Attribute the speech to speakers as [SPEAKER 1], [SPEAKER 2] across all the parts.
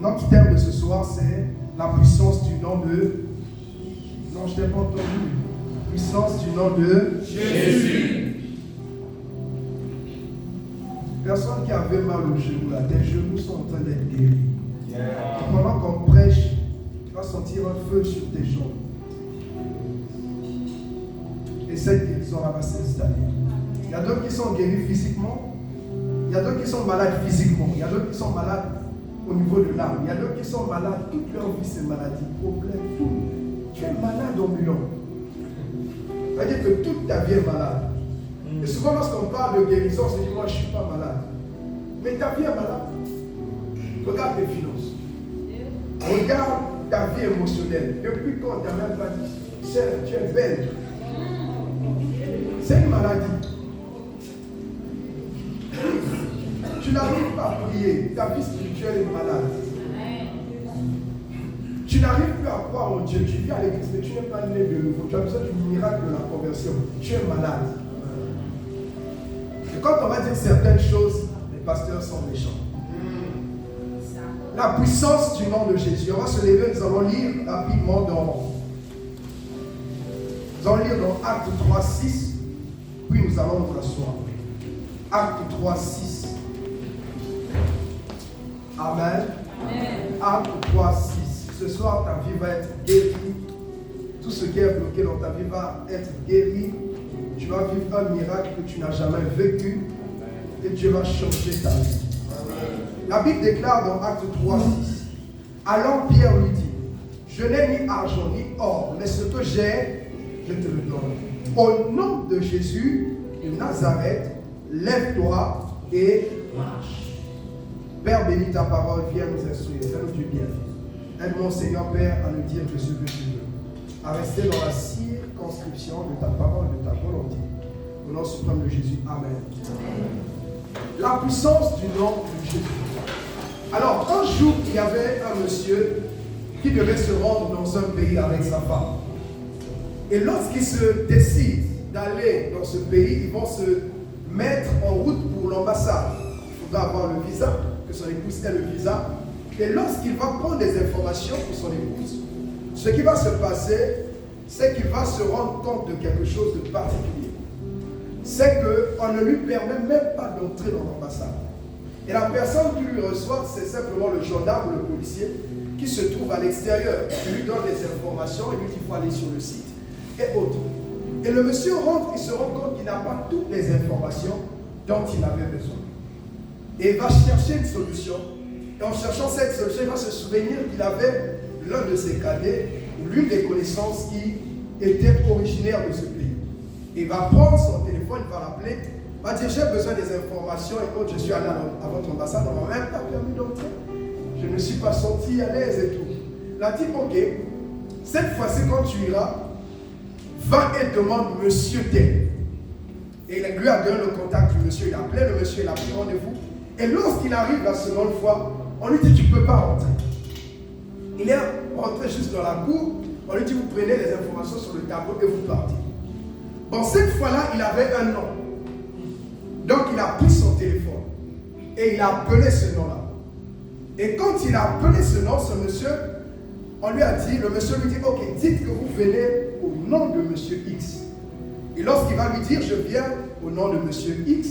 [SPEAKER 1] Notre thème de ce soir, c'est la puissance du nom de... Non, je n'ai pas entendu. Puissance du nom de
[SPEAKER 2] Jésus.
[SPEAKER 1] Personne qui avait mal au genou, là, tes genoux sont en train d'être guéris. Pendant qu'on prêche, tu vas sentir un feu sur tes jambes. Et cette guérison-là va s'installer. Il y a d'autres qui sont guéris physiquement. Il y a d'autres qui sont malades physiquement. Il y a d'autres qui sont malades au niveau de l'âme. Il y a d'autres qui sont malades. Toute leur vie, c'est maladie, problème, tout. Tu es malade ambulant. Ça veut dire que toute ta vie est malade. Et souvent, lorsqu'on parle de guérison, on se dit, moi, je ne suis pas malade. Mais ta vie est malade. Regarde tes finances. Regarde ta vie émotionnelle. Depuis quand ta mère t'a dit, sœur, tu es belle. C'est une maladie. Tu n'arrives pas à prier. Ta vie spirituelle est malade. Tu n'arrives plus à croire en Dieu. Tu viens à l'église, mais tu n'es pas né de nouveau. Tu as besoin du miracle de la conversion. Tu es malade. Et quand on va dire certaines choses, les pasteurs sont méchants. La puissance du nom de Jésus. On va se lever, nous allons lire rapidement nous allons lire dans Acte 3, 6. Puis nous allons nous asseoir. Acte 3, 6. Amen. Acte 3, 6. Ce soir, ta vie va être guérie. Tout ce qui est bloqué dans ta vie va être guéri. Tu vas vivre un miracle que tu n'as jamais vécu. Et Dieu va changer ta vie. La Bible déclare dans Acte 3, 6. Alors Pierre lui dit, je n'ai ni argent ni or, mais ce que j'ai, je te le donne. Au nom de Jésus de Nazareth, lève-toi et marche. Père, bénis ta parole, viens nous instruire, fais-nous du bien. Aide-moi, Seigneur Père, à nous dire que ce que tu veux, à rester dans la circonscription de ta parole, de ta volonté. Au nom suprême de Jésus, Amen. La puissance du nom de Jésus. Alors, un jour, il y avait un monsieur qui devait se rendre dans un pays avec sa femme. Et lorsqu'il se décide d'aller dans ce pays, ils vont se mettre en route pour l'ambassade. Il faudra avoir le visa, que son épouse ait le visa. Et lorsqu'il va prendre des informations pour son épouse, ce qui va se passer, c'est qu'il va se rendre compte de quelque chose de particulier. C'est qu'on ne lui permet même pas d'entrer dans l'ambassade. Et la personne qui lui reçoit, c'est simplement le gendarme ou le policier qui se trouve à l'extérieur. Il lui donne des informations, il lui dit qu'il faut aller sur le site et autres. Et le monsieur rentre, il se rend compte qu'il n'a pas toutes les informations dont il avait besoin. Et il va chercher une solution. Et en cherchant cette solution, il va se souvenir qu'il avait l'un de ses cadets ou l'une des connaissances qui était originaire de ce pays. Il va prendre son téléphone, il va l'appeler, il va dire j'ai besoin des informations et quand je suis allé à votre ambassade, on ne m'a même pas permis d'entrer. Je ne me suis pas senti à l'aise et tout. Il a dit ok, cette fois-ci quand tu iras, va et demande monsieur tel. Et il lui a donné le contact du monsieur, il a appelé le monsieur, il a pris rendez-vous. Et lorsqu'il arrive la seconde fois, on lui dit tu ne peux pas rentrer. Il est rentré juste dans la cour, on lui dit vous prenez les informations sur le tableau et vous partez. Bon, cette fois-là, il avait un nom. Donc il a pris son téléphone et il a appelé ce nom-là. Et quand il a appelé ce nom, ce monsieur, on lui a dit, le monsieur lui dit, ok, dites que vous venez au nom de monsieur X. Et lorsqu'il va lui dire, je viens au nom de monsieur X,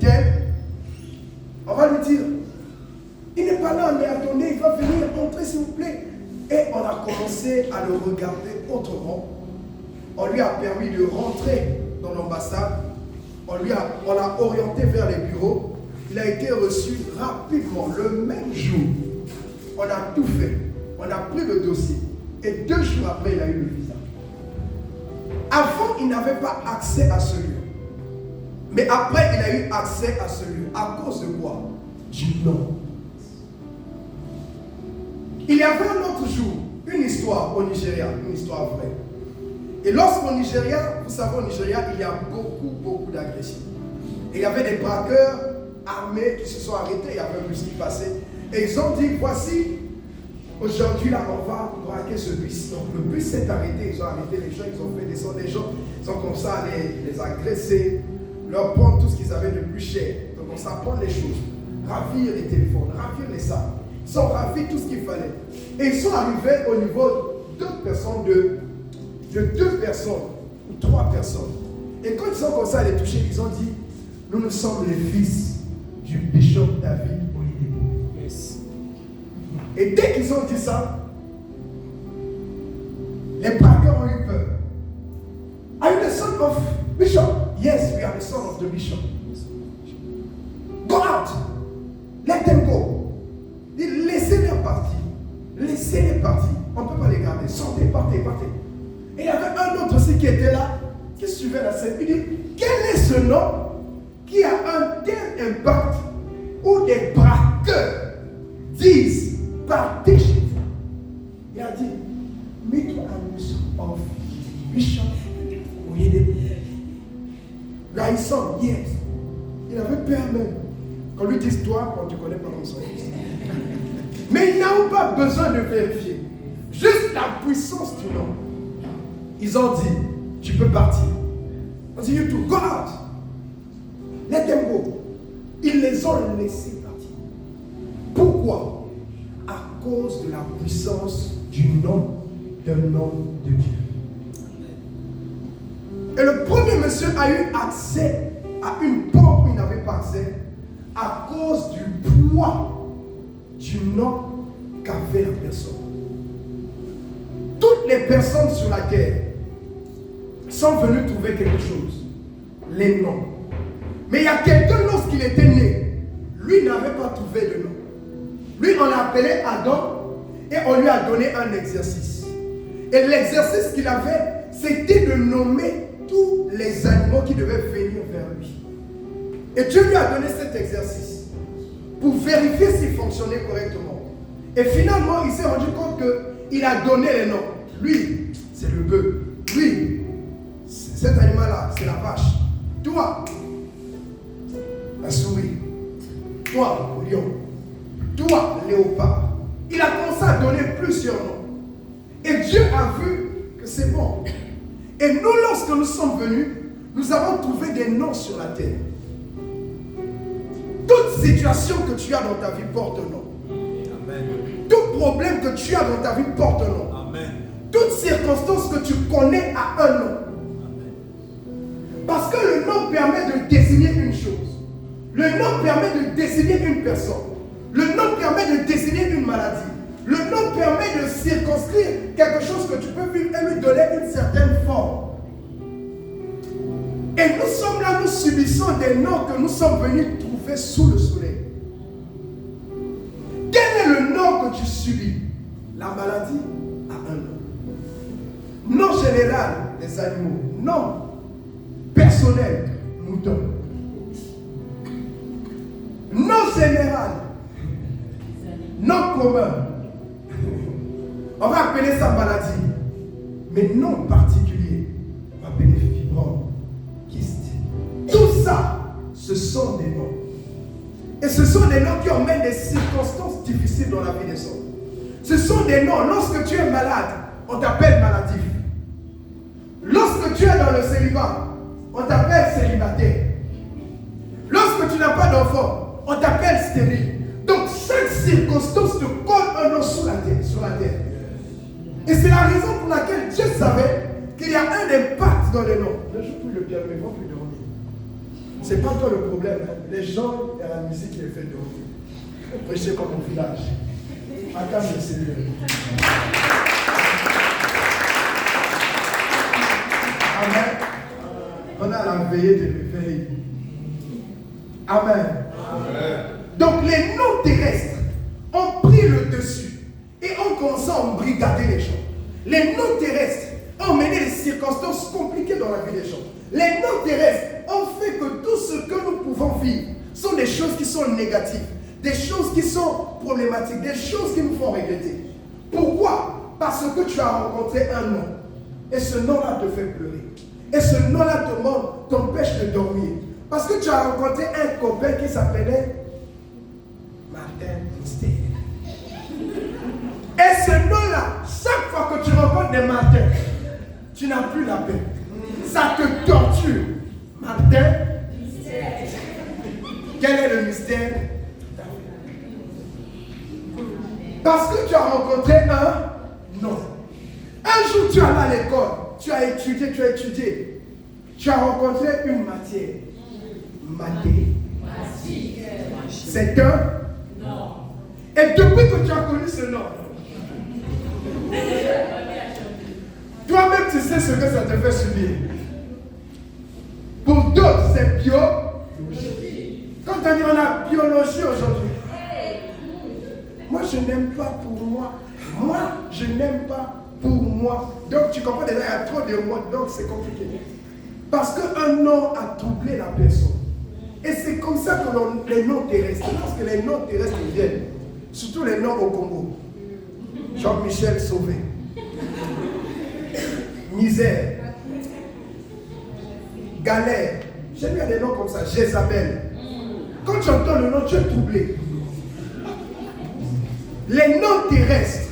[SPEAKER 1] tel, on va lui dire, il n'est pas là, mais attendez, il va venir, entrer s'il vous plaît. Et on a commencé à le regarder autrement. On lui a permis de rentrer dans l'ambassade. On l'a orienté vers les bureaux. Il a été reçu rapidement, le même jour. On a tout fait. On a pris le dossier. Et 2 jours après, il a eu le visa. Avant, il n'avait pas accès à ce lieu. Mais après, il a eu accès à ce lieu. À cause de quoi? Du nom. Il y avait un autre jour, une histoire au Nigeria, une histoire vraie. Et lorsqu'au Nigeria, vous savez, au Nigeria, il y a beaucoup d'agressions. Et il y avait des braqueurs armés qui se sont arrêtés, il y avait un bus qui passait. Et ils ont dit, voici, aujourd'hui là, on va braquer ce bus. Donc le bus s'est arrêté, ils ont arrêté les gens, ils ont fait descendre les gens. Ils ont commencé à les agresser, leur prendre tout ce qu'ils avaient de plus cher. Donc on s'apprend les choses, ravir les téléphones, ravir les sacs. sont ravis, tout ce qu'il fallait. Et ils sont arrivés au niveau d'autres personnes, de 2 personnes ou 3 personnes. Et quand ils ont commencé à les toucher, ils ont dit, nous sommes les fils du bishop David Oyedepo. Yes. Et dès qu'ils ont dit ça, les braqueurs ont eu peur. Are you the son of bishop? Yes, we are the son of the bishop. Go out. Let them go. Laissez-les partir. Laissez-les partir. On ne peut pas les garder. Sortez, partez, partez. Et il y avait un autre aussi qui était là, qui suivait la scène. Il dit, quel est ce nom qui a un tel impact où des braqueurs disent, partez chez vous. Il a dit, meet us of Bishop Oyedepo. Là, ils sont, yes. Il avait peur même. Qu'on lui dise, toi, quand tu connais pas comme ça. Mais ils n'ont pas besoin de vérifier. Juste la puissance du nom. Ils ont dit, tu peux partir. On dit, you too, go out. Let them go. Ils les ont laissés partir. Pourquoi? À cause de la puissance du nom d'un homme de Dieu. Et le premier monsieur a eu accès à une porte où il n'avait pas accès à cause du poids du nom qu'avait la personne. Toutes les personnes sur la terre sont venues trouver quelque chose, les noms. Mais il y a quelqu'un, lorsqu'il était né, lui n'avait pas trouvé de nom. Lui, on l'a appelé Adam et on lui a donné un exercice. Et l'exercice qu'il avait, c'était de nommer tous les animaux qui devaient venir vers lui. Et Dieu lui a donné cet exercice pour vérifier s'il fonctionnait correctement. Et finalement, il s'est rendu compte qu'il a donné les noms. Lui, c'est le bœuf. Lui, cet animal-là, c'est la vache. Toi, la souris. Toi, le lion. Toi, le léopard. Il a commencé à donner plusieurs noms. Et Dieu a vu que c'est bon. Et nous, lorsque nous sommes venus, nous avons trouvé des noms sur la terre. Toute situation que tu as dans ta vie porte un nom. Amen. Tout problème que tu as dans ta vie porte un nom. Amen. Toute circonstance que tu connais a un nom. Amen. Parce que le nom permet de désigner une chose. Le nom permet de désigner une personne. Le nom permet de désigner une maladie. Le nom permet de circonscrire quelque chose que tu peux vivre et lui donner une certaine forme. Et nous sommes là, nous subissons des noms que nous sommes venus trouver sous le soleil. Quel est le nom que tu subis? La maladie a un nom. Nom général des animaux. Nom personnel, mouton. Nom général, nom commun. On va appeler ça maladie. Mais nom particulier, on va appeler fibrome, kyste. Tout ça, ce sont des noms. Et ce sont des noms qui emmènent des circonstances difficiles dans la vie des hommes. Ce sont des noms, lorsque tu es malade, on t'appelle maladif. Lorsque tu es dans le célibat, on t'appelle célibataire. Lorsque tu n'as pas d'enfant, on t'appelle stérile. Donc chaque circonstance te colle un nom sur la terre. Et c'est la raison pour laquelle Dieu savait qu'il y a un impact dans les noms. Ne joue plus le piano, ils vont plus dormir. Ce n'est pas toi le problème. Hein. Les gens, il y a la musique qui les fait dormir. Prêchez comme au village. Acclame le Seigneur. Amen. On a la veillée de réveil. Amen. Amen. Donc les noms terrestres ont pris le dessus et ont commencé à embrigader les gens. Les noms terrestres ont mené des circonstances compliquées dans la vie des gens. Les noms terrestres ont fait que tout ce que nous pouvons vivre sont des choses qui sont négatives, des choses qui sont problématiques, des choses qui nous font regretter. Pourquoi? Parce que tu as rencontré un nom et ce nom-là te fait pleurer. Et ce nom-là t'empêche de dormir. Parce que tu as rencontré un copain qui s'appelait Martin Mystère. Et ce nom-là, chaque fois que tu rencontres des Martins, tu n'as plus la paix. Ça te torture. Martin Mystère. Quel est le mystère? Parce que tu as rencontré un non. Un jour, tu es allé à l'école, tu as étudié. Tu as rencontré une matière. Mathématiques. C'est un non. Et depuis que tu as connu ce nom, toi-même tu sais ce que ça te fait subir. Pour d'autres, c'est biologie. Quand on dit on a biologie aujourd'hui, moi je n'aime pas pour moi. Moi, je n'aime pas pour moi. Donc tu comprends déjà, il y a trop de mots, donc c'est compliqué. Parce qu'un nom a troublé la personne. Et c'est comme ça que les noms terrestres, lorsque les noms terrestres viennent, surtout les noms au Congo, Jean-Michel Sauvé, misère, galère, j'aime bien des noms comme ça, Jézabel. Quand tu entends le nom, tu es troublé. Les noms terrestres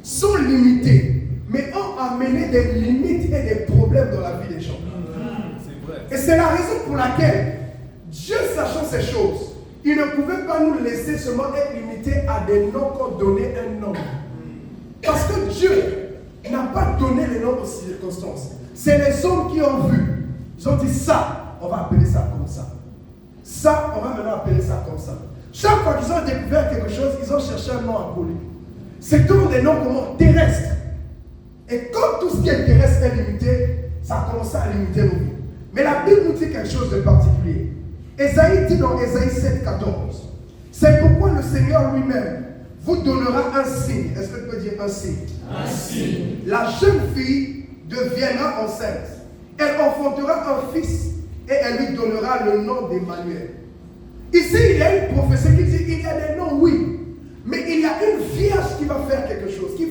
[SPEAKER 1] sont limités, mais ont amené des limites et des problèmes dans la vie des gens. Et c'est la raison pour laquelle Dieu, sachant ces choses, il ne pouvait pas nous laisser seulement être limité à des noms qu'on donnait un nom. Parce que Dieu n'a pas donné les noms aux circonstances. C'est les hommes qui ont vu. Ils ont dit ça, on va appeler ça comme ça. Ça, on va maintenant appeler ça comme ça. Chaque fois qu'ils ont découvert quelque chose, ils ont cherché un nom à coller. C'est tous des noms comment terrestres. Et comme tout ce qui est terrestre est limité, ça a commencé à limiter nos vies. Mais la Bible nous dit quelque chose de particulier. Ésaïe dit dans Ésaïe 7,14, c'est pourquoi le Seigneur lui-même vous donnera un signe. Est-ce que tu peux dire un signe? Un signe. La jeune fille deviendra enceinte. Elle enfantera un fils et elle lui donnera le nom d'Emmanuel. Ici, il y a une prophétie qui dit il y a des noms, oui. Mais il y a une vierge qui va faire quelque chose, qui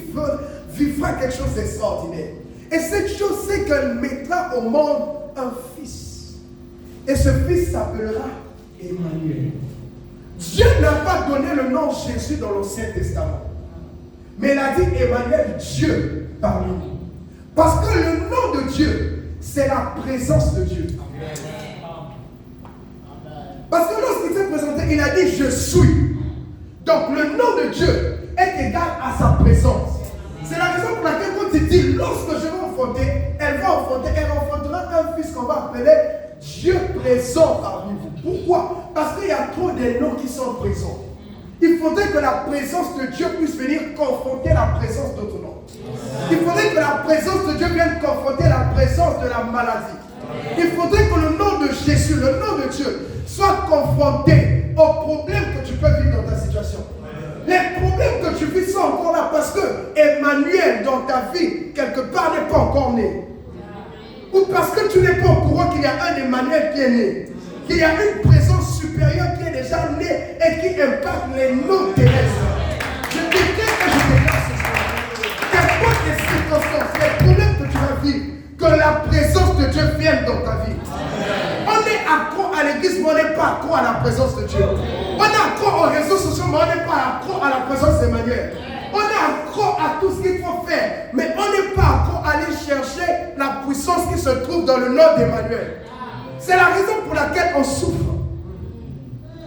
[SPEAKER 1] vivra quelque chose d'extraordinaire. Et cette chose, c'est qu'elle mettra au monde un fils. Et ce fils s'appellera Emmanuel. Dieu n'a pas donné le nom Jésus dans l'Ancien Testament. Mais il a dit Emmanuel, Dieu parmi nous. Parce que le nom de Dieu, c'est la présence de Dieu. Parce que lorsqu'il s'est présenté, il a dit je suis. Donc le nom de Dieu est égal à sa présence. C'est la raison pour laquelle quand il dit lorsque je vais enfanter, elle enfantera un fils qu'on va appeler Dieu présent parmi vous. Pourquoi? Parce qu'il y a trop de noms qui sont présents. Il faudrait que la présence de Dieu puisse venir confronter la présence d'autres noms. Il faudrait que la présence de Dieu vienne confronter la présence de la maladie. Il faudrait que le nom de Jésus, le nom de Dieu, soit confronté aux problèmes que tu peux vivre dans ta situation. Les problèmes que tu vis sont encore là parce que Emmanuel dans ta vie, quelque part, n'est pas encore né. Ou parce que tu n'es pas au courant qu'il y a un Emmanuel qui est né. Qu'il y a une présence supérieure qui est déjà née et qui impacte les noms terrestres. Je déclare que je déclare ce soir. Qu'importe les circonstances, les problèmes que tu vas vivre, que la présence de Dieu vienne dans ta vie. On est accro à l'église, mais on n'est pas accro à la présence de Dieu. On est accro aux réseaux sociaux, mais on n'est pas accro à la présence d'Emmanuel. On est accro à tout ce qu'il faut faire, mais on n'est pas accro à aller chercher la puissance qui se trouve dans le nom d'Emmanuel. C'est la raison pour laquelle on souffre.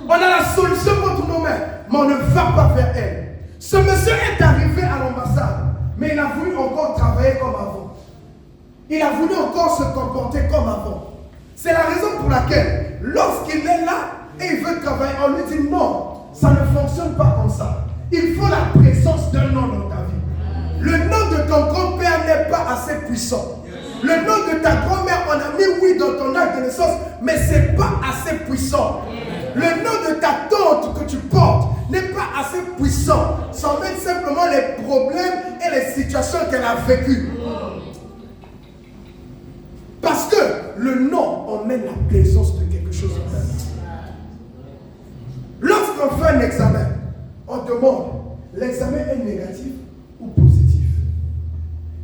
[SPEAKER 1] On a la solution contre nos mains, mais on ne va pas vers elle. Ce monsieur est arrivé à l'ambassade, mais il a voulu encore travailler comme avant. Il a voulu encore se comporter comme avant. C'est la raison pour laquelle, lorsqu'il est là et il veut travailler, on lui dit non, ça ne fonctionne pas comme ça. Il faut la présence d'un nom dans ta vie. Le nom de ton grand-père n'est pas assez puissant. Le nom de ta grand-mère, on a mis oui dans ton acte de naissance, mais ce n'est pas assez puissant. Le nom de ta tante que tu portes n'est pas assez puissant, sans mettre simplement les problèmes et les situations qu'elle a vécues. Parce que le nom emmène la présence de quelque chose en elle. Lorsqu'on fait un examen, on demande, l'examen est négatif ou positif?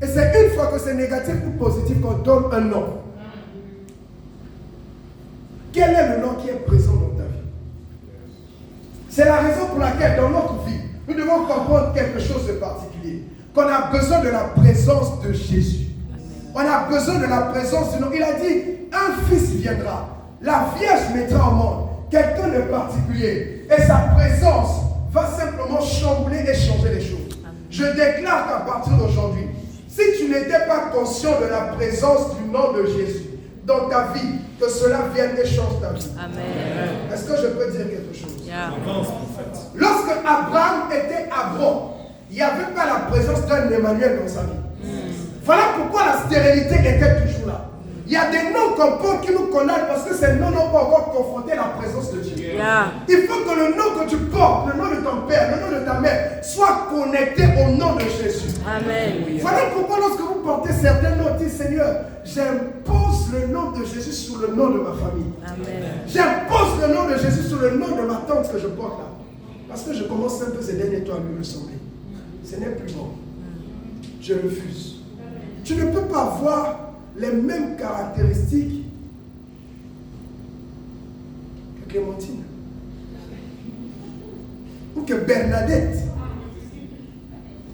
[SPEAKER 1] Et c'est une fois que c'est négatif ou positif qu'on donne un nom. Quel est le nom qui est présent dans ta vie? C'est la raison pour laquelle dans notre vie, nous devons comprendre quelque chose de particulier. Qu'on a besoin de la présence de Jésus. On a besoin de la présence du nom. Il a dit, un fils viendra. La Vierge mettra au monde quelqu'un de particulier. Et sa présence va simplement chambouler et changer les déclare qu'à partir d'aujourd'hui, si tu n'étais pas conscient de la présence du nom de Jésus dans ta vie, que cela vienne et change ta vie.
[SPEAKER 2] Amen.
[SPEAKER 1] Est-ce que je peux dire quelque chose?
[SPEAKER 2] Yeah.
[SPEAKER 1] Lorsque Abraham était Abram, il n'y avait pas la présence d'un Emmanuel dans sa vie. Voilà pourquoi la stérilité était toujours là. Il y a des noms qu'on porte qui nous condamnent parce que ces noms n'ont pas encore confronté la présence de Dieu.
[SPEAKER 2] Yeah.
[SPEAKER 1] Il faut que le nom que tu portes, le nom de ton père, le nom de ta mère, soit connecté au nom de Jésus.
[SPEAKER 2] Amen.
[SPEAKER 1] Voilà pourquoi lorsque vous portez certains noms, dites Seigneur, j'impose le nom de Jésus sur le nom de ma famille.
[SPEAKER 2] Amen.
[SPEAKER 1] J'impose le nom de Jésus sur le nom de ma tante que je porte là. Parce que je commence un peu ces derniers temps à lui ressembler. Ce n'est plus bon. Je refuse. Tu ne peux pas avoir les mêmes caractéristiques que Clémentine ou que Bernadette,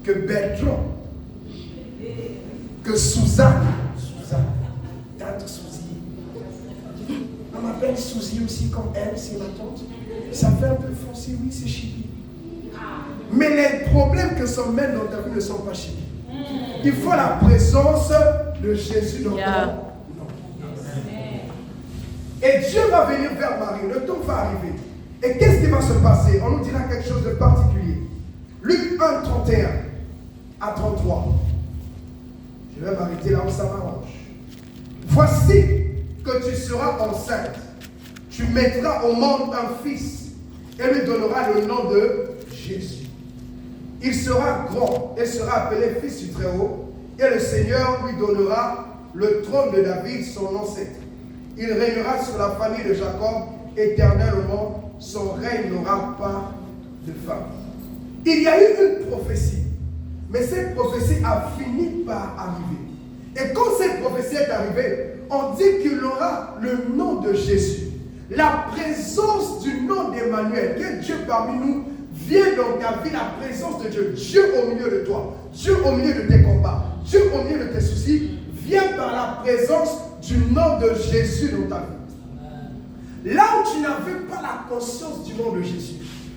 [SPEAKER 1] que Bertrand, que Suzanne. Tante Suzy. On m'appelle Suzy aussi comme elle, c'est ma tante. Ça fait un peu foncé, oui, c'est chibi. Mais les problèmes que sont même dans ta vie ne sont pas chibi. Il faut la présence de Jésus dans ton nom. Et Dieu va venir vers Marie, le temps va arriver. Et qu'est-ce qui va se passer? On nous dira quelque chose de particulier. Luc 1, 31 à 33. Je vais m'arrêter là où ça m'arrange. Voici que tu seras enceinte. Tu mettras au monde un fils et lui donneras le nom de Jésus. Il sera grand et sera appelé fils du Très-Haut, et le Seigneur lui donnera le trône de David, son ancêtre. Il régnera sur la famille de Jacob éternellement, son règne n'aura pas de fin. Il y a eu une prophétie, mais cette prophétie a fini par arriver. Et quand cette prophétie est arrivée, on dit qu'il aura le nom de Jésus. La présence du nom d'Emmanuel, qui est Dieu parmi nous, vient dans ta vie, la présence de Dieu. Dieu au milieu de toi, Dieu au milieu de tes combats, Dieu au milieu de tes soucis, vient par la présence du nom de Jésus dans ta vie. Là où tu n'avais pas la conscience du nom de Jésus,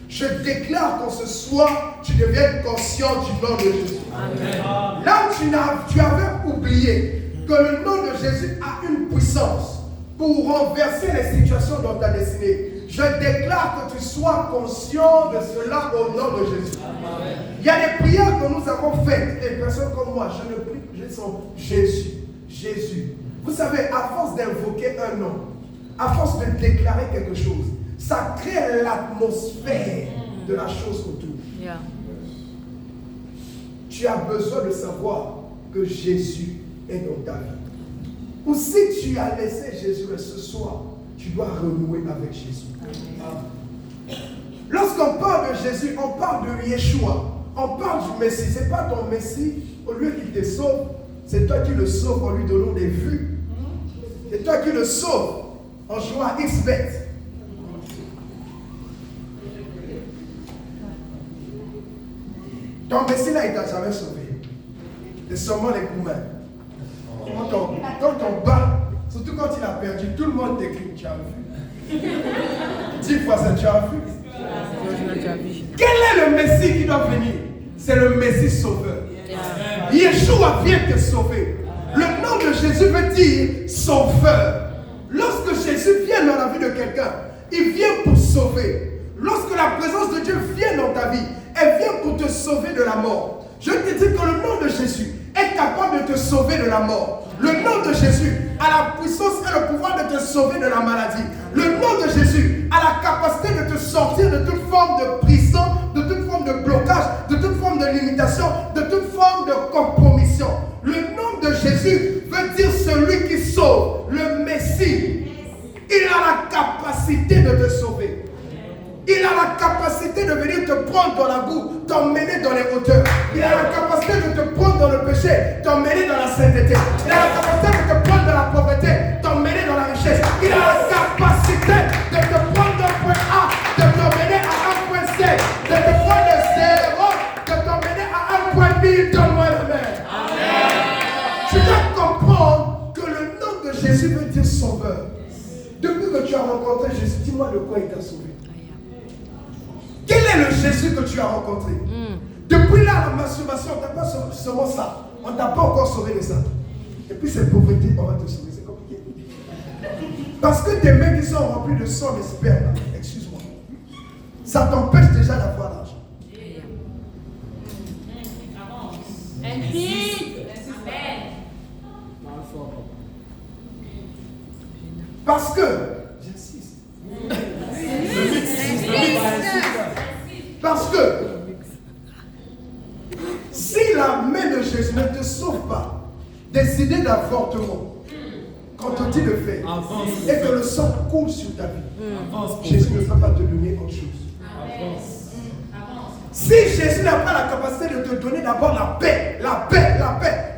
[SPEAKER 1] je déclare qu'en ce soir, tu deviennes conscient du nom de Jésus. Amen. Là où tu avais oublié que le nom de Jésus a une puissance pour renverser les situations dans ta destinée, je déclare que tu sois conscient de cela au nom de Jésus. Amen. Il y a des prières que nous avons faites, des personnes comme moi, je ne prie que je sens Jésus, Jésus. Vous savez, à force d'invoquer un nom, à force de déclarer quelque chose, ça crée l'atmosphère de la chose autour. Yeah. Tu as besoin de savoir que Jésus est dans ta vie. Ou si tu as laissé Jésus ce soir, tu dois renouer avec Jésus. Amen. Lorsqu'on parle de Jésus, on parle de Yeshua. On parle du Messie. Ce n'est pas ton Messie, au lieu qu'il te sauve, c'est toi qui le sauves en lui donnant des vues. C'est toi qui le sauves en jouant à X-Bet. Ton Messie là, il t'a jamais sauvé. C'est seulement les coumains. Quand on bat, surtout quand il a perdu, tout le monde t'écrit, tu as vu. 10 fois ça, tu as vu. Quel est le Messie qui doit venir? C'est le Messie sauveur. Yeshua vient te sauver. Le nom de Jésus veut dire sauveur. Lorsque Jésus vient dans la vie de quelqu'un, il vient pour sauver. Lorsque la présence de Dieu vient dans ta vie, elle vient pour te sauver de la mort. Je te dis que le nom de Jésus est capable de te sauver de la mort. Le nom de Jésus a la puissance et le pouvoir de te sauver de la maladie. Le nom de Jésus a la capacité de te sortir de toute forme de prison, de toute forme de blocage, de toute forme de limitation, de toute forme de compromission. Le nom de Jésus veut dire celui qui sauve, le Messie. Il a la capacité de te sauver. Il a la capacité de venir te prendre dans la boue, t'emmener dans les hauteurs. Il a la capacité de te prendre dans le péché, t'emmener dans la sainteté. Il a la capacité de te prendre dans la pauvreté, t'emmener dans la richesse. Il a la capacité de te prendre d'un point A, de t'emmener à un point C, de te prendre de 0, de t'emmener à un point B. Donne-moi la main. Amen. Tu dois comprendre que le nom de Jésus veut dire sauveur. Depuis que tu as rencontré Jésus, dis-moi de quoi il t'a sauvé. Quel est le Jésus que tu as rencontré? Depuis là, la masturbation, on ne t'a pas seulement ça. On ne t'a pas encore sauvé de ça. Et puis cette pauvreté, on va te sauver. C'est compliqué. Parce que tes mains qui sont remplies de sang et de sperme, excuse-moi, ça t'empêche déjà d'avoir l'argent. Parce que, j'insiste, parce que si la main de Jésus ne te sauve pas des idées d'avortement, quand on dit le fait, et que le sang coule sur ta vie, Jésus ne peut pas te donner autre chose. Si Jésus n'a pas la capacité de te donner d'abord la paix,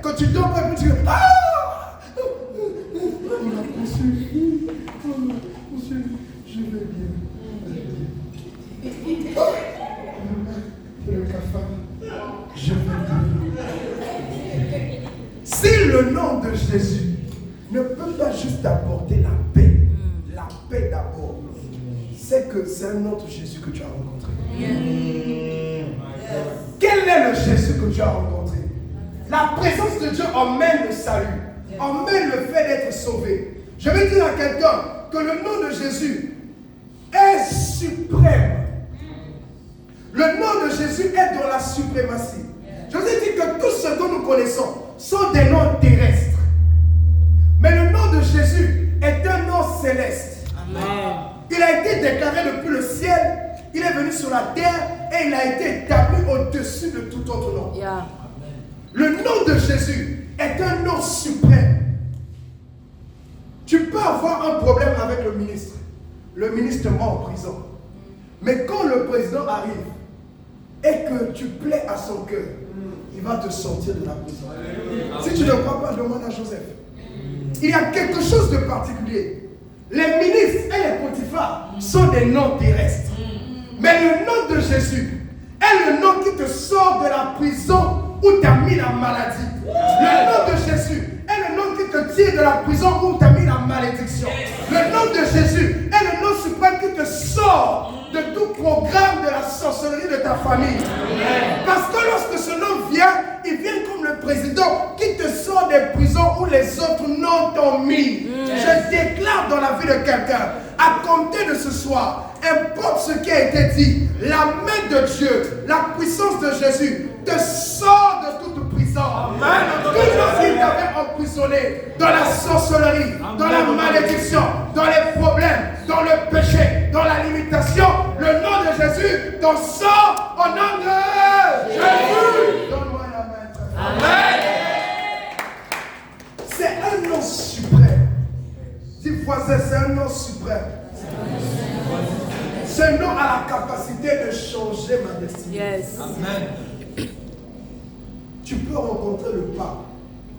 [SPEAKER 1] que tu dors et puis tu dis, ah, monsieur, je vais bien. Le cafard, je vais bien. Si le nom de Jésus ne peut pas juste apporter la paix d'abord, c'est que c'est un autre Jésus que tu as rencontré. Quel est le Jésus que tu as rencontré? La présence de Dieu emmène le salut, emmène le fait d'être sauvé. Je vais dire à quelqu'un que le nom de Jésus est suprême. Le nom de Jésus est dans la suprématie. Je vous ai dit que tout ce que nous connaissons sont des noms terrestres. Mais le nom de Jésus est un nom céleste. Amen. Il a été déclaré depuis le ciel, il est venu sur la terre et il a été établi au-dessus de tout autre nom. Yeah. Le nom de Jésus est un nom suprême. Tu peux avoir un problème avec le ministre. Le ministre te met en prison. Mais quand le président arrive et que tu plais à son cœur, il va te sortir de la prison. Si tu ne crois pas, demande à Joseph. Il y a quelque chose de particulier. Les ministres et les Potiphar sont des noms terrestres. Mais le nom de Jésus est le nom qui te sort de la prison où tu as mis la maladie. Le nom de Jésus est le nom qui te tire de la prison où tu as mis la malédiction. Le nom de Jésus est le nom suprême qui te sort de tout programme de la sorcellerie de ta famille. Parce que lorsque ce nom vient, il vient comme le président qui te sort des prisons où les autres noms t'ont mis. Je déclare dans la vie de quelqu'un, à compter de ce soir, importe ce qui a été dit, la main de Dieu, la puissance de Jésus te sort de toute prison. Toujours s'il t'avait emprisonné dans la sorcellerie, dans la malédiction, dans les problèmes, dans le péché, dans la limitation, le nom de Jésus t'en sort au nom de Jésus. Donne-moi la main. Amen. C'est un nom suprême. Dis voisin, c'est un nom suprême. Ce nom a la capacité de changer ma destinée. Yes. Amen. Tu peux rencontrer le pape.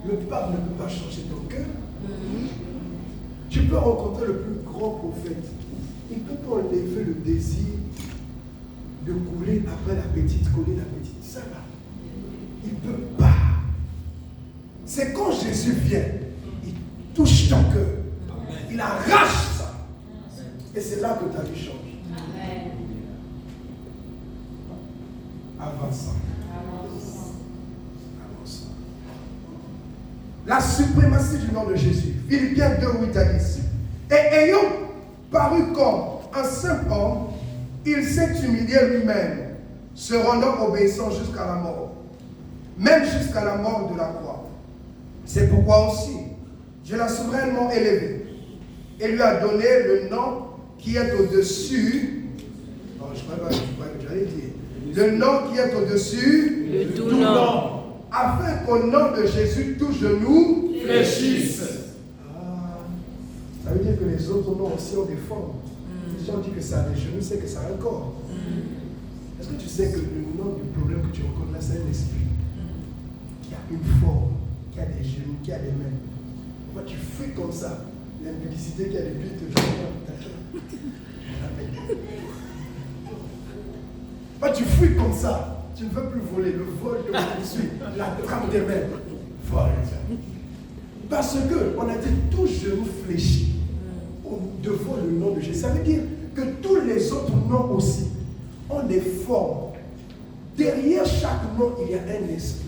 [SPEAKER 1] Le pape ne peut pas changer ton cœur. Tu peux rencontrer le plus grand prophète. Il peut pas enlever le désir de couler après la petite, ça là. Il ne peut pas. C'est quand Jésus vient, il touche ton cœur. Il arrache ça. Et c'est là que ta vie change. Avançons. La suprématie du nom de Jésus. Philippiens 2, 8 à 10. Et ayant paru comme un simple homme, il s'est humilié lui-même, se rendant obéissant jusqu'à la mort, même jusqu'à la mort de la croix. C'est pourquoi aussi, Dieu l'a souverainement élevé et lui a donné le nom qui est au-dessus. Non, je crois que j'allais dire. Le nom qui est au-dessus
[SPEAKER 2] de tout nom.
[SPEAKER 1] Afin qu'au nom de Jésus, tout genou
[SPEAKER 2] fléchisse.
[SPEAKER 1] Ça veut dire que les autres noms aussi ont des formes. Les gens disent que ça a des genoux, c'est que ça a un corps. Est-ce que tu sais que le nom du problème que tu rencontres là, c'est un esprit qui a une forme, qui a des genoux, qui a des mains. Moi, tu fais comme ça. L'impudicité qui a des pieds, te Moi, tu fuis comme ça. Tu ne veux plus voler. Le vol te poursuit. La trappe des mains. Vol. Parce qu'on a dit tout genou fléchi devant le nom de Jésus. Ça veut dire que tous les autres noms aussi ont des formes derrière chaque nom, il y a un esprit.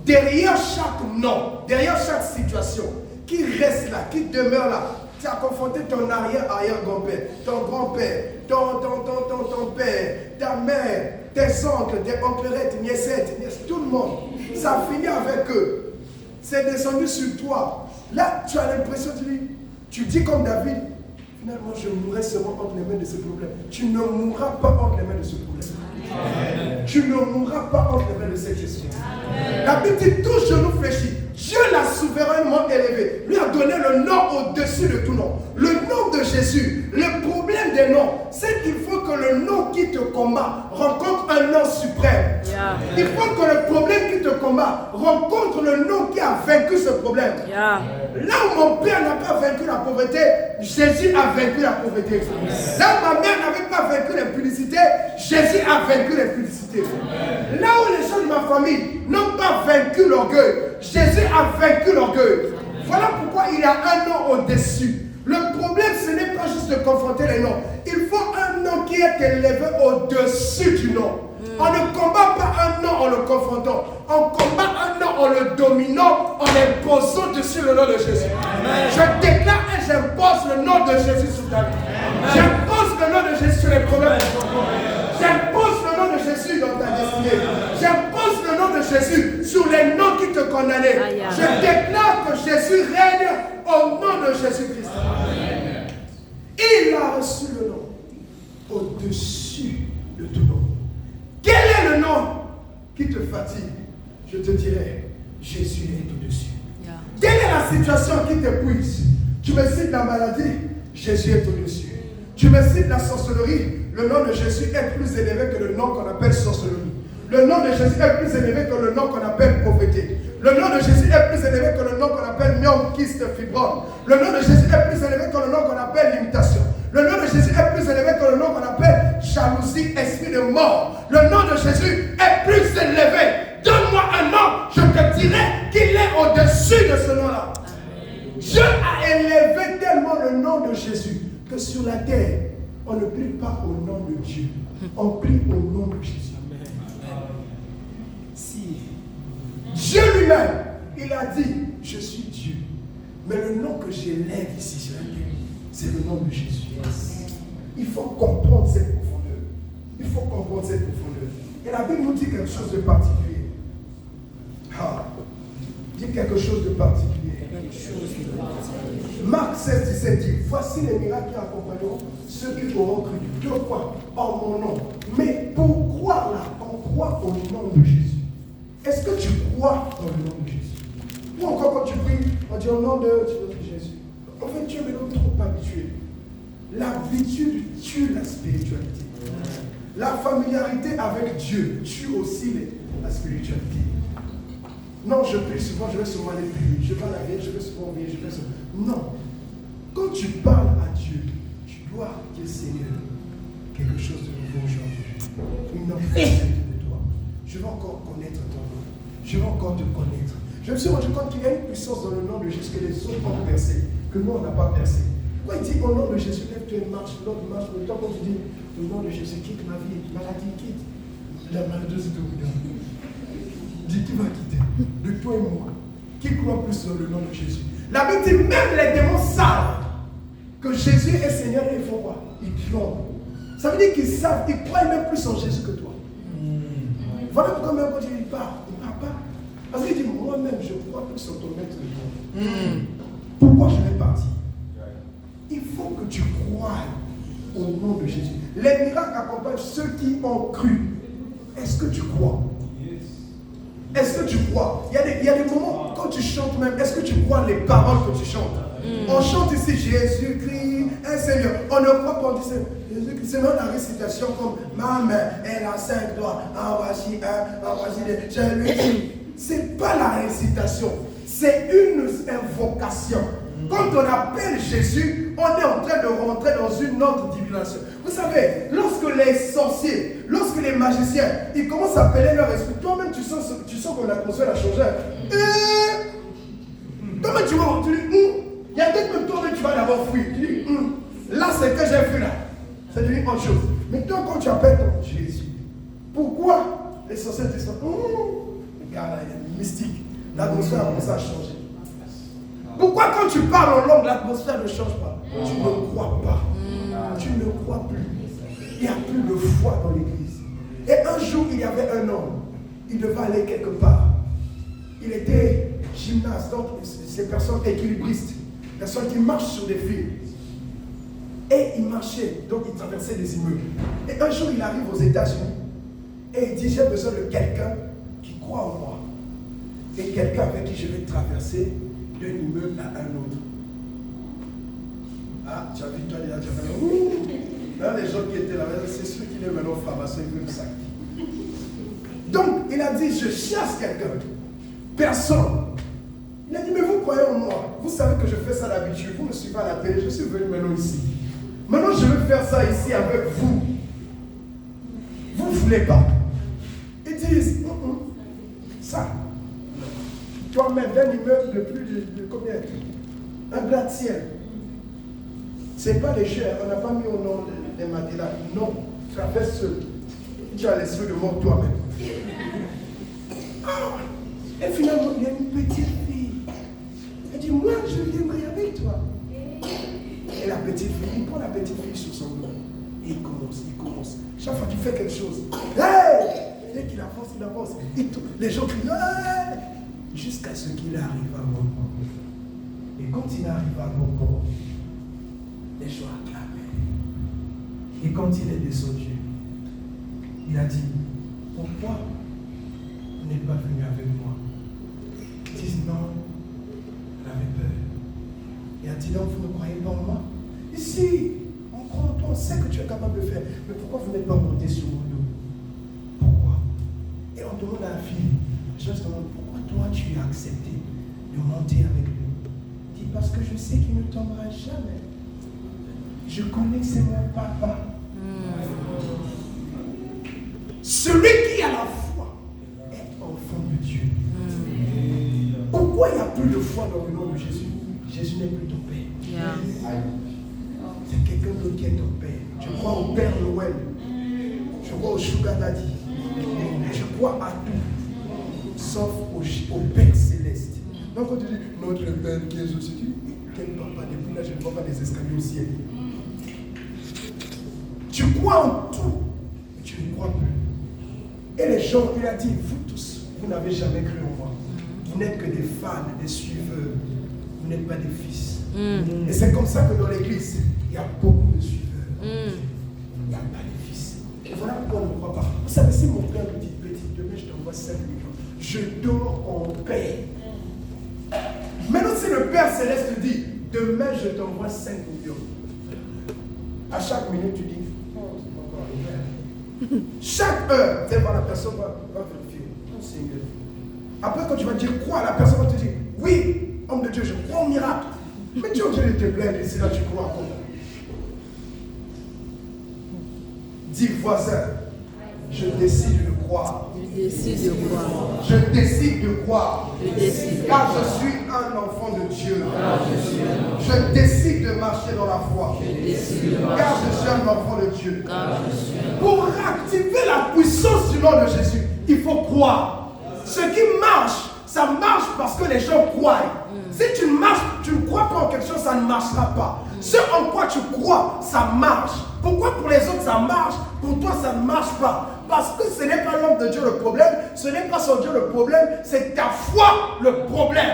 [SPEAKER 1] Derrière chaque nom, derrière chaque situation, qui reste là, qui demeure là, tu as confronté ton arrière-arrière-grand-père, ton grand-père, ton père, ta mère, tes oncles, tes onclerettes, niècettes, tout le monde. Ça a fini avec eux. C'est descendu sur toi. Là, tu as l'impression, tu dis comme David, finalement, je mourrai seulement entre les mains de ce problème. Tu ne mourras pas entre les mains de ce problème. Amen. Tu ne mourras pas entre les mains de cette question. La Bible dit, tout genou fléchit. Dieu l'a souverainement élevé. Lui a donné le nom au-dessus de tout nom. Le nom de Jésus. Le problème des noms, c'est qu'il faut que le nom qui te combat rencontre un nom suprême. Yeah. Il faut que le problème qui te combat rencontre le nom qui a vaincu ce problème. Yeah. Là où mon père n'a pas vaincu la pauvreté, Jésus a vaincu la pauvreté. Là où ma mère n'avait pas vaincu l'impudicité, Jésus a vaincu l'impudicité. Là où les gens de ma famille n'ont pas vaincu l'orgueil, Jésus a vaincu l'orgueil. Voilà pourquoi il y a un nom au-dessus. Le problème, ce n'est pas juste de confronter les noms. Il faut un nom qui est élevé au-dessus du nom. On ne combat pas un nom en le confrontant. On combat un nom en le dominant, en imposant dessus le nom de Jésus. Amen. Je déclare et j'impose le nom de Jésus sur ta vie. J'impose le nom de Jésus sur les problèmes. J'impose le nom de Jésus dans ta destinée. J'impose le nom de Jésus sur les noms qui te condamnaient. Je déclare que Jésus règne au nom de Jésus-Christ. Il a reçu le nom au-dessus de tout nom. Quel est le nom qui te fatigue? Je te dirai, Jésus est au-dessus. Yeah. Quelle est la situation qui t'épuise? Tu me cites la maladie, Jésus est au-dessus. Tu me cites la sorcellerie, le nom de Jésus est plus élevé que le nom qu'on appelle sorcellerie. Le nom de Jésus est plus élevé que le nom qu'on appelle pauvreté. Le nom de Jésus est plus élevé que le nom qu'on appelle myome, kyste, fibrome. Le nom de Jésus est plus élevé que le nom qu'on appelle limitation. Le nom de Jésus est plus élevé que le nom qu'on appelle jalousie, esprit de mort. Le nom de Jésus est plus élevé. Donne-moi un nom, je te dirai qu'il est au-dessus de ce nom-là. Dieu a élevé tellement le nom de Jésus que sur la terre, on ne prie pas au nom de Dieu. On prie au nom de Jésus. Si Dieu lui-même, il a dit, je suis Dieu. Mais le nom que j'élève ici sur la terre, c'est le nom de Jésus. Il faut comprendre cette profondeur. Il faut comprendre cette profondeur. Et la Bible nous dit quelque chose de particulier. Dit quelque chose de particulier. Marc 16, 17 dit, voici les miracles qui accompagneront ceux qui auront cru. Deux fois en mon nom. Mais pour croire là, on croit au nom de Jésus. Est-ce que tu crois dans le nom de Jésus? Ou encore quand tu pries, on dit au nom de Jésus. En fait, Dieu ne nous trop habitués. L'habitude tue la spiritualité. La familiarité avec Dieu tue aussi la spiritualité. Non, je prie souvent, je vais souvent aller prier. Je vais à la vie, je vais souvent prier, je vais souvent. Non. Quand tu parles à Dieu, tu dois dire Seigneur, quelque chose de nouveau aujourd'hui. Une autre facette de toi. Je veux encore connaître ton nom. Je veux encore te connaître. Je me suis rendu compte qu'il y a une puissance dans le nom de Jésus que les autres ont percé, que nous on n'a pas percé. Quand il dit au nom de Jésus, lève-toi et marche, l'autre marche, le temps quand tu dis au nom de Jésus, quitte ma vie, maladie, quitte. La maladie de vous. Dis qui va quitter, de toi et moi, qui croit plus dans le nom de Jésus. La Bible dit même les démons savent que Jésus est Seigneur et ils font quoi? Ils tremblent. Ça veut dire qu'ils savent, ils croient même plus en Jésus que toi. Voilà pourquoi même quand il part, il ne part pas. Parce qu'il dit moi-même je crois plus en ton maître de toi. Pourquoi je vais partir? Il faut que tu crois au nom de Jésus. Les miracles accompagnent ceux qui ont cru. Est-ce que tu crois? Est-ce que tu crois? Il y a des moments, quand tu chantes même, est-ce que tu crois les paroles que tu chantes? On chante ici Jésus-Christ, un Seigneur. On ne croit pas, on dit Jésus-Christ. C'est même la récitation comme ma main, elle a 5 doigts, en voici un, en voici deux. Je lui dis, c'est pas la récitation, c'est une invocation. Quand on appelle Jésus, on est en train de rentrer dans une autre divination. Vous savez, lorsque les sorciers, lorsque les magiciens, ils commencent à appeler leur esprit, toi-même tu sens qu'on a construit la changeur. Toi-même tu vois, tu dis, il y a peut-être même toi-même tu vas d'abord fuir. Tu dis, là c'est que j'ai vu là. Ça devient autre chose. Mais toi quand tu appelles ton Jésus, Pourquoi les sorciers disent regarde, il est mystique. L'atmosphère a commencé à changer. Pourquoi quand tu parles en langue, l'atmosphère ne change pas? Tu ne crois pas. Tu ne crois plus. Il n'y a plus de foi dans l'église. Et un jour, il y avait un homme. Il devait aller quelque part. Il était gymnaste, donc c'est personnes équilibristes. Personnes qui marchent sur des fils. Et il marchait, donc il traversait des immeubles. Et un jour, il arrive aux États-Unis. Et il dit, j'ai besoin de quelqu'un qui croit en moi. Et quelqu'un avec qui je vais traverser d'un immeuble à un autre. Ah, tu as vu, toi, déjà, tu as fait ouh. Là, les gens qui étaient là, c'est ceux qui les maintenant pharmaciens, ils veulent le sac. Donc, il a dit, je chasse quelqu'un. Personne. Il a dit, mais vous croyez en moi. Vous savez que je fais ça d'habitude. Vous me suivez à la télé, je suis venu maintenant ici. Maintenant, je veux faire ça ici avec vous. Vous ne voulez pas. Ils disent, ça. Toi-même, d'un immeuble de plus de combien? Un gratte-ciel. Ce n'est pas léger, on n'a pas mis au nom des matelas. Non, traverse seul. Tu as l'esprit de mort toi-même. Ah, et finalement, il y a une petite fille. Elle dit, moi, je viendrai avec toi. Et la petite fille, il prend la petite fille sur son dos. Et il commence. Chaque fois qu'il fait quelque chose, hey! Dès qu'il avance, il avance. Les gens crient, hey! Jusqu'à ce qu'il arrive à bon port. Et quand il arrive à bon port, les gens acclamaient. Et quand il est descendu, il a dit, pourquoi vous n'êtes pas venu avec moi? Ils disent non, elle avait peur. Il a dit non, vous ne croyez pas en moi? Ici, on croit en toi, on sait que tu es capable de faire. Mais pourquoi vous n'êtes pas monté sur mon dos? Pourquoi? Et on demande à la fille, je se demande pourquoi toi tu as accepté de monter avec lui? Il dit parce que je sais qu'il ne tombera jamais. Je connais que c'est mon papa. Celui qui a la foi est enfant de Dieu. Pourquoi il n'y a plus de foi dans le nom de Jésus? Jésus n'est plus ton Père. C'est quelqu'un d'autre qui est ton Père. Je crois au Père Noël. Je crois au Sugar Daddy. Je crois à tout, sauf au Père Céleste. Donc quand tu dis notre Père qui est au ciel, quel papa? Depuis là, je ne vois pas des escaliers au ciel. Tu crois en tout, mais tu ne crois plus. Et les gens, il a dit, vous tous, vous n'avez jamais cru en moi. Vous n'êtes que des fans, des suiveurs. Vous n'êtes pas des fils. Et c'est comme ça que dans l'église, il y a beaucoup de suiveurs. Il n'y a pas de fils. Et voilà pourquoi on ne croit pas. Vous savez, si mon frère me dit, petit, demain je t'envoie 5 millions, je dors en paix. Maintenant, si le Père Céleste dit, demain je t'envoie 5 millions, à chaque minute tu dis, chaque heure, tu sais, la personne va vérifier. Oh Seigneur. Après, quand tu vas dire quoi, la personne va te dire, oui, homme de Dieu, je crois au miracle. Mais tu es obligé de te plaindre et c'est là que tu crois à quoi? Dis voisin, je décide de croire.
[SPEAKER 2] Je décide de croire.
[SPEAKER 1] Je décide de croire. Car je
[SPEAKER 2] Je
[SPEAKER 1] suis un enfant de Dieu. Je décide de marcher dans la foi. Car je suis un enfant de Dieu. Pour activer la puissance du nom de Jésus, il faut croire. Ce qui marche, ça marche parce que les gens croient. Si tu ne crois pas en quelque chose, ça ne marchera pas. Ce en quoi tu crois, ça marche. Pourquoi pour les autres ça marche, pour toi ça ne marche pas? Parce que ce n'est pas l'homme de Dieu le problème, ce n'est pas son Dieu le problème, c'est ta foi le problème.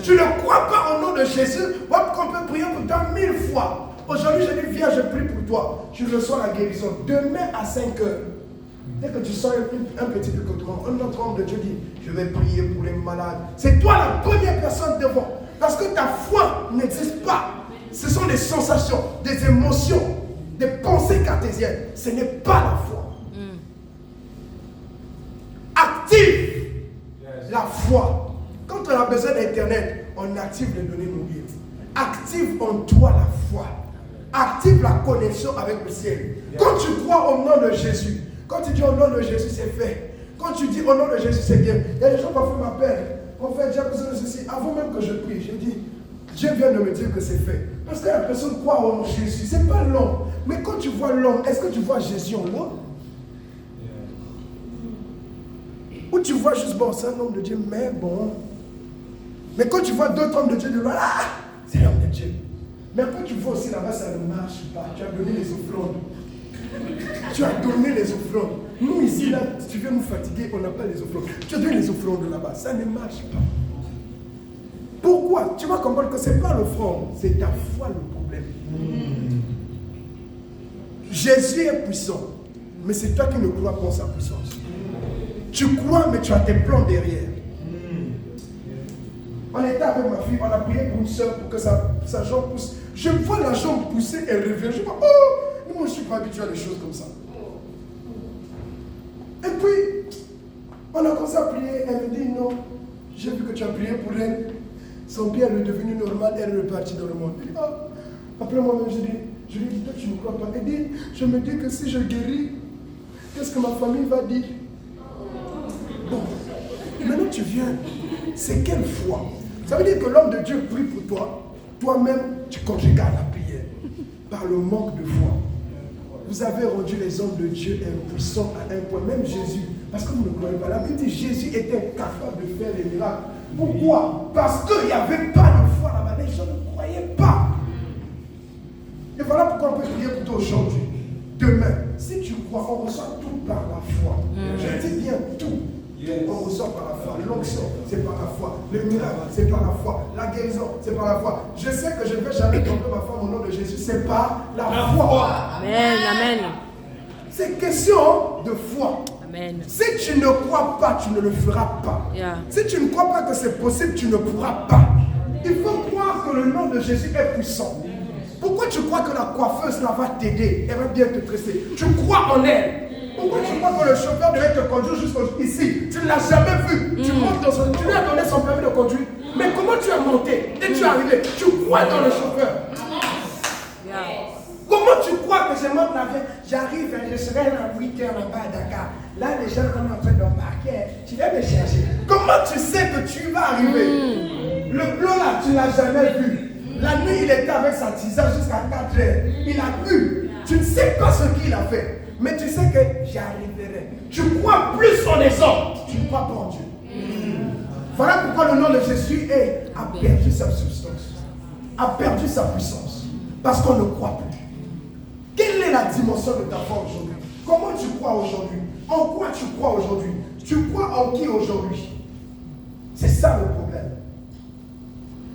[SPEAKER 1] Tu ne crois pas au nom de Jésus, qu'on peut prier pour toi 1000 fois. Aujourd'hui je dis viens, je prie pour toi, tu reçois la guérison. Demain à 5 heures, dès que tu sens un petit peu autrement, un autre homme de Dieu dit, je vais prier pour les malades. C'est toi la première personne devant. Parce que ta foi n'existe pas. Ce sont des sensations, des émotions, des pensées cartésiennes. Ce n'est pas la foi. Active la foi. Quand on a besoin d'Internet, on active les données mobiles. Active en toi la foi. Active la connexion avec le ciel. Quand tu crois au nom de Jésus, quand tu dis au nom de Jésus, c'est fait. Quand tu dis au nom de Jésus, c'est bien. Il y a des gens parfois m'appellent. Prophète, j'ai besoin de ceci. Avant même que je prie, je dis, Dieu vient de me dire que c'est fait. Parce que la personne croit en Jésus. Ce n'est pas l'homme. Mais quand tu vois l'homme, est-ce que tu vois Jésus en l'homme? Où tu vois juste, bon, c'est un homme de Dieu, mais bon. Mais quand tu vois d'autres hommes de Dieu, c'est l'homme de Dieu. Mais quand tu vois aussi là-bas, ça ne marche pas. Tu as donné les offrandes. Tu as donné les offrandes. Nous ici, là, si tu viens nous fatiguer, on n'a pas les offrandes. Tu as donné les offrandes là-bas. Ça ne marche pas. Pourquoi? Tu vas comprendre que ce n'est pas l'offrande, c'est ta foi le problème. Jésus est puissant, mais c'est toi qui ne crois pas en sa puissance. Tu crois, mais tu as tes plans derrière. On était avec ma fille, on a prié pour une soeur pour que sa jambe pousse. Je vois la jambe pousser, elle revient. Je dis, oh, moi je ne suis pas habitué à des choses comme ça. Et puis, on a commencé à prier, elle me dit, non, j'ai vu que tu as prié pour elle. Son pied est devenu normal, elle est repartie dans le monde. Elle dit, ah. Après moi-même, je lui ai dit, toi tu ne crois pas. Elle dit, je me dis que si je guéris, qu'est-ce que ma famille va dire? Bon, maintenant tu viens, c'est quelle foi? Ça veut dire que l'homme de Dieu prie pour toi, toi-même tu conjugues à la prière, par le manque de foi. Vous avez rendu les hommes de Dieu impuissants à un point, même Jésus, parce que vous ne croyez pas. La Bible dit Jésus était capable de faire des miracles. Pourquoi? Parce qu'il n'y avait pas de foi là-bas, les gens ne croyaient pas. Et voilà pourquoi on peut prier pour toi aujourd'hui. Demain, si tu crois, on reçoit tout par la foi. Je dis bien tout. On reçoit par la foi. L'onction, c'est par la foi. Le miracle, c'est par la foi. La guérison, c'est par la foi. Je sais que je ne vais jamais tromper ma femme au nom de Jésus. C'est par la foi.
[SPEAKER 2] Amen, amen.
[SPEAKER 1] C'est question de foi.
[SPEAKER 2] Amen.
[SPEAKER 1] Si tu ne crois pas, tu ne le feras pas.
[SPEAKER 2] Yeah.
[SPEAKER 1] Si tu ne crois pas que c'est possible, tu ne pourras pas. Il faut croire que le nom de Jésus est puissant. Pourquoi tu crois que la coiffeuse là va t'aider? Elle va bien te tresser. Tu crois en elle. Pourquoi tu crois que le chauffeur devait te conduire jusqu'ici? Tu ne l'as jamais vu. Tu montes dans son... Tu lui as donné son permis de conduire. Mais comment tu es monté et tu es arrivé? Tu crois dans le chauffeur.
[SPEAKER 2] Yeah.
[SPEAKER 1] Comment tu crois que je monte l'avion? J'arrive, je serai à 8h là-bas à Dakar. Là, les gens sont en train d'embarquer. Tu viens me chercher. Comment tu sais que tu vas arriver? Le plan là, tu ne l'as jamais vu. La nuit, il était avec sa tisane jusqu'à 4h. Il a bu. Tu ne sais pas ce qu'il a fait. Mais tu sais que j'y arriverai. Tu crois plus en les hommes. Tu ne crois pas en Dieu. Voilà pourquoi le nom de Jésus a perdu sa substance. A perdu sa puissance. Parce qu'on ne croit plus. Quelle est la dimension de ta foi aujourd'hui? Comment tu crois aujourd'hui? En quoi tu crois aujourd'hui? Tu crois en qui aujourd'hui? C'est ça le problème.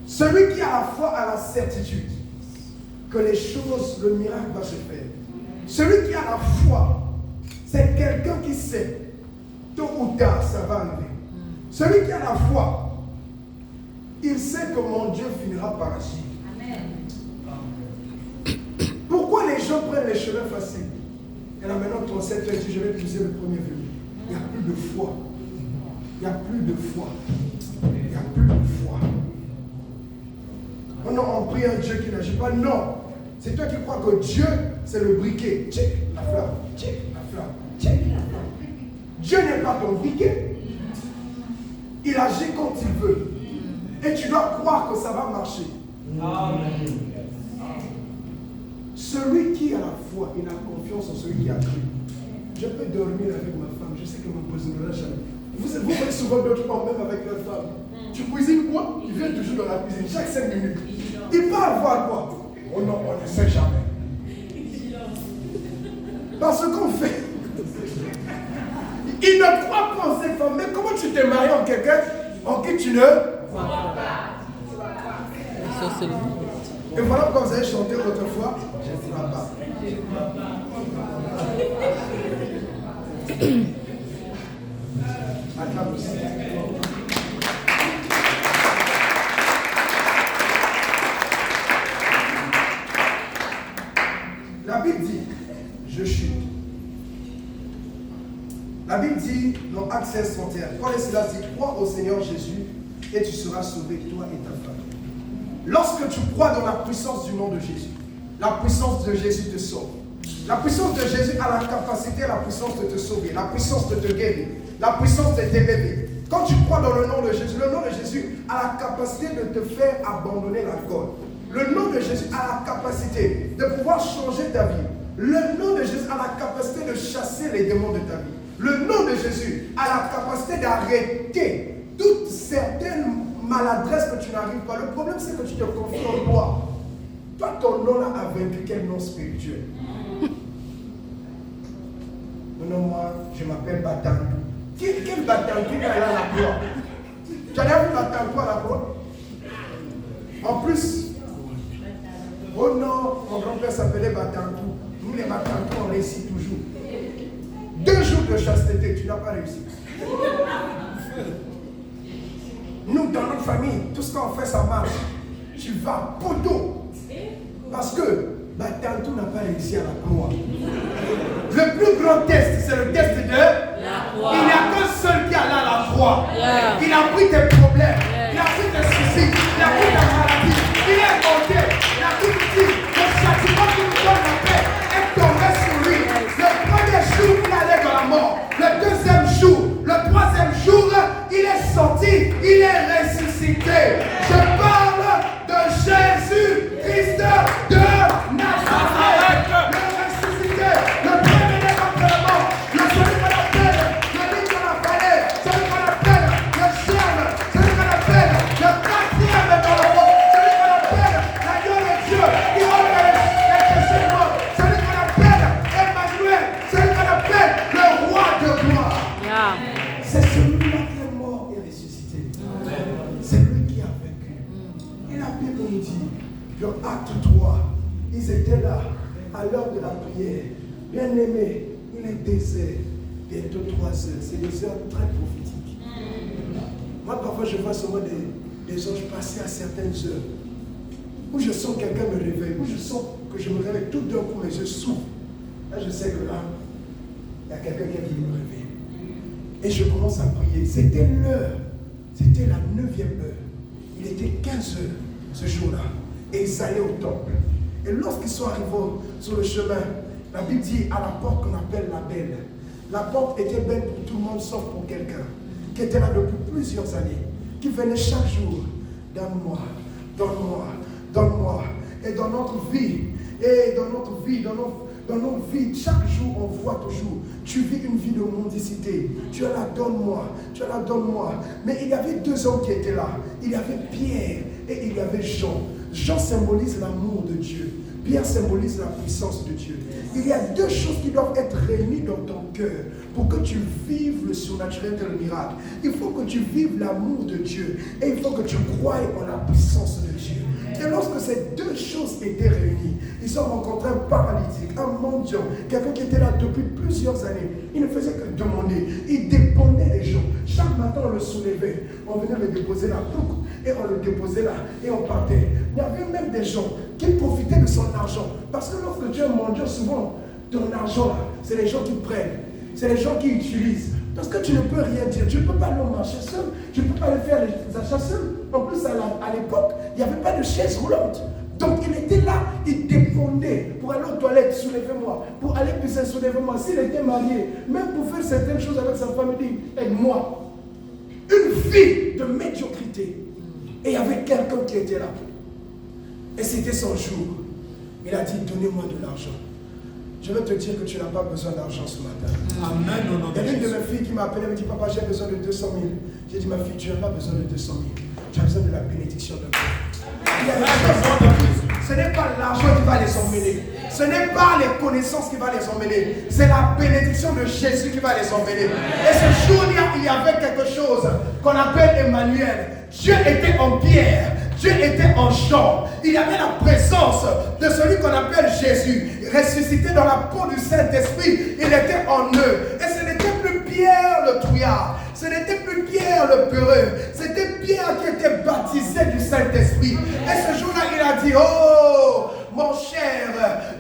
[SPEAKER 1] Celui qui a la foi a la certitude que les choses, le miracle va se faire. Celui qui a la foi, c'est quelqu'un qui sait, tôt ou tard, ça va arriver. Celui qui a la foi, il sait que mon Dieu finira par agir. Pourquoi les gens prennent les chemins faciles? Et là maintenant, 37 ans, je vais utiliser le premier venu. Il n'y a plus de foi. Il n'y a plus de foi. Il n'y a plus de foi. Oh non, on prie un Dieu qui n'agit pas. Non. C'est toi qui crois que Dieu, c'est le briquet. Check la flamme. Check la flamme. Check la flamme. Dieu n'est pas ton briquet. Il agit quand il veut. Et tu dois croire que ça va marcher. Amen. Celui qui a la foi, il a confiance en celui qui a cru. Je peux dormir avec ma femme, je sais que mon besoin jamais. Vous voyez souvent d'autres hommes, même avec leur femme. Tu cuisines quoi? Ils viennent toujours dans la cuisine, chaque 5 minutes. Ils parlent voir quoi? Oh non, on ne sait jamais. Parce qu'on fait. Ils ne croient pas en ces femmes. Mais comment tu t'es marié en quelqu'un en qui tu ne crois pas? Et voilà quand vous avez chanté autrefois, je ne crois pas. Acclame aussi. La Bible dit, je chute. La Bible dit, dans Actes 16, 31, Paul et Silas dit, crois au Seigneur Jésus et tu seras sauvé, toi et ta famille. Lorsque tu crois dans la puissance du nom de Jésus, la puissance de Jésus te sauve. La puissance de Jésus a la capacité, la puissance de te sauver, la puissance de te guérir, la puissance de t'élever. Quand tu crois dans le nom de Jésus a la capacité de te faire abandonner l'alcool. Le nom de Jésus a la capacité de pouvoir changer ta vie. Le nom de Jésus a la capacité de chasser les démons de ta vie. Le nom de Jésus a la capacité essaie d'arrêter toutes certaines maladresses que tu n'arrives pas. Le problème, c'est que tu te confies en toi. Toi, ton nom là a vaincu quel nom spirituel? Non, moi, je m'appelle Batantou. Quel Batantou est là à la croix? Tu as déjà vu Batantou à la croix? En plus, oh non, mon grand-père s'appelait Batantou. Nous, les Batantou, on réussit toujours. 2 jours de chasteté, tu n'as pas réussi. Nous, dans notre famille, tout ce qu'on fait, ça marche. Tu vas poteau. Parce que Batantou n'a pas réussi à la croix. Le plus grand test, c'est le test de la croix. Il n'y a qu'un seul qui est allé à la croix. Yeah. Il a pris tes problèmes, il a pris tes soucis, il a pris ta maladie, il est monté, il a tout dit. Le châtiment qui nous donne la paix est tombé sur lui. Le premier jour, il allait dans la mort. Le deuxième jour, le troisième jour, il est sorti, il est ressuscité. Je parle de Jésus-Christ de Nazareth, le ressuscité, le premier d'entre les morts, le celui qu'on appelle, le lit qu'on appelle, celui qu'on appelle, le chien, celui qu'on appelle, le quatrième dans le monde, celui qu'on appelle l'agneau de Dieu, qui ôte les péchés morts, celui qu'on appelle Emmanuel, celui qu'on appelle le roi de gloire. Yeah. C'est celui-là qui est mort et ressuscité. C'est lui qui a vaincu. Et la Bible nous dit, dans Acte 3, ils étaient là à l'heure de la prière. Bien aimé, il est désert, bientôt 3 heures. C'est des heures très prophétiques. Moi, parfois, je vois seulement des anges passer à certaines heures où je sens quelqu'un me réveille, où je sens que je me réveille tout d'un coup, mes yeux s'ouvrent. Là, je sais que là, il y a quelqu'un qui est venu me réveiller. Et je commence à prier. C'était l'heure, c'était la 9e heure. Il était 15 heures ce jour-là. Et ils allaient au temple. Et lorsqu'ils sont arrivés sur le chemin, la Bible dit à la porte qu'on appelle la belle. La porte était belle pour tout le monde sauf pour quelqu'un qui était là depuis plusieurs années, qui venait chaque jour. Donne-moi, donne-moi, donne-moi. Et dans notre vie, dans nos vies, chaque jour, on voit toujours, tu vis une vie de mendicité. Tu as la donne-moi, tu as la donne-moi. Mais il y avait 2 hommes qui étaient là. Il y avait Pierre et il y avait Jean. Jean symbolise l'amour de Dieu. Pierre symbolise la puissance de Dieu. Il y a 2 choses qui doivent être réunies dans ton cœur pour que tu vives le surnaturel et le miracle. Il faut que tu vives l'amour de Dieu et il faut que tu croies en la puissance de Dieu. Et lorsque ces 2 choses étaient réunies, ils ont rencontré un paralytique, un mendiant, quelqu'un qui était là depuis plusieurs années. Il ne faisait que demander, il dépendait des gens. Chaque matin, on le soulevait, on venait le déposer là, et on le déposait là, et on partait. Il y avait même des gens qui profitaient de son argent. Parce que lorsque tu es mendiant, souvent, ton argent là, c'est les gens qui prennent, c'est les gens qui utilisent. Parce que tu ne peux rien dire, tu ne peux pas aller au marché seul, tu ne peux pas aller faire les achats seul. En plus, à l'époque, il n'y avait pas de chaise roulante. Donc il était là, il dépendait pour aller aux toilettes, soulevez-moi, pour aller pisser, soulevez-moi. S'il était marié, même pour faire certaines choses avec sa famille, il dit, aide-moi. Une vie de médiocrité. Et il y avait quelqu'un qui était là. Et c'était son jour. Il a dit, donnez-moi de l'argent. Je vais te dire que tu n'as pas besoin d'argent ce matin. Amen. Il y a une de mes filles qui m'a appelé et me dit, papa, j'ai besoin de 200 000. J'ai dit, ma fille, tu n'as pas besoin de 200 000. Tu as besoin de la bénédiction de Dieu. Ce n'est pas l'argent qui va les emmener. Ce n'est pas les connaissances qui vont les emmener. C'est la bénédiction de Jésus qui va les emmener. Et ce jour-là, il y avait quelque chose qu'on appelle Emmanuel. Dieu était en Pierre. Dieu était en Jean. Il y avait la présence de celui qu'on appelle Jésus, ressuscité dans la peau du Saint-Esprit. Il était en eux. Et ce n'était plus Pierre le trouillard. Ce n'était plus Pierre le peureux. C'était Pierre qui était baptisé du Saint-Esprit. Et ce jour-là, il a dit, oh, mon cher,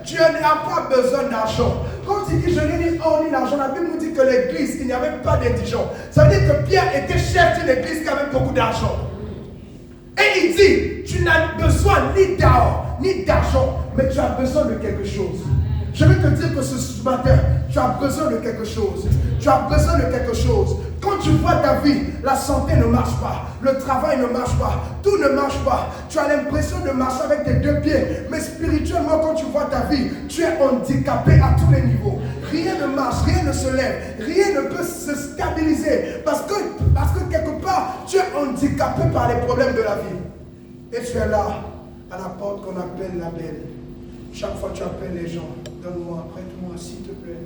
[SPEAKER 1] Dieu n'a pas besoin d'argent. Quand il dit, je n'ai ni or ni l'argent, la Bible nous dit que l'église, il n'y avait pas d'indigents. Ça veut dire que Pierre était chef d'une église qui avait beaucoup d'argent. Et il dit, tu n'as besoin ni d'or, ni d'argent, mais tu as besoin de quelque chose. Je vais te dire que ce matin, tu as besoin de quelque chose. Tu as besoin de quelque chose. Quand tu vois ta vie, la santé ne marche pas, le travail ne marche pas, tout ne marche pas. Tu as l'impression de marcher avec tes 2 pieds. Mais spirituellement, quand tu vois ta vie, tu es handicapé à tous les niveaux. Rien ne marche, rien ne se lève, rien ne peut se stabiliser. Parce que handicapé par les problèmes de la vie. Et tu es là, à la porte qu'on appelle la belle. Chaque fois tu appelles les gens, donne-moi, prête-moi, s'il te plaît.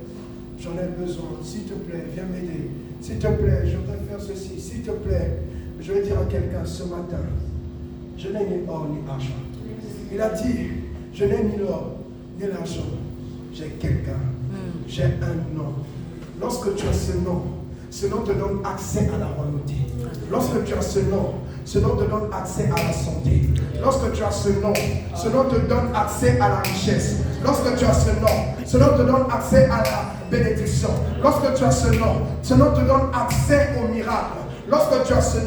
[SPEAKER 1] J'en ai besoin, s'il te plaît, viens m'aider. S'il te plaît, je voudrais faire ceci, s'il te plaît. Je vais dire à quelqu'un ce matin, je n'ai ni or ni argent. Il a dit, je n'ai ni l'or ni l'argent. J'ai quelqu'un, j'ai un nom. Lorsque tu as ce nom te donne accès à la royauté. Lorsque tu as ce nom te donne accès à la santé. Lorsque tu as ce nom te donne accès à la richesse. Lorsque tu as ce nom te donne accès à la bénédiction. Lorsque tu as ce nom te donne accès au miracle. Lorsque tu as ce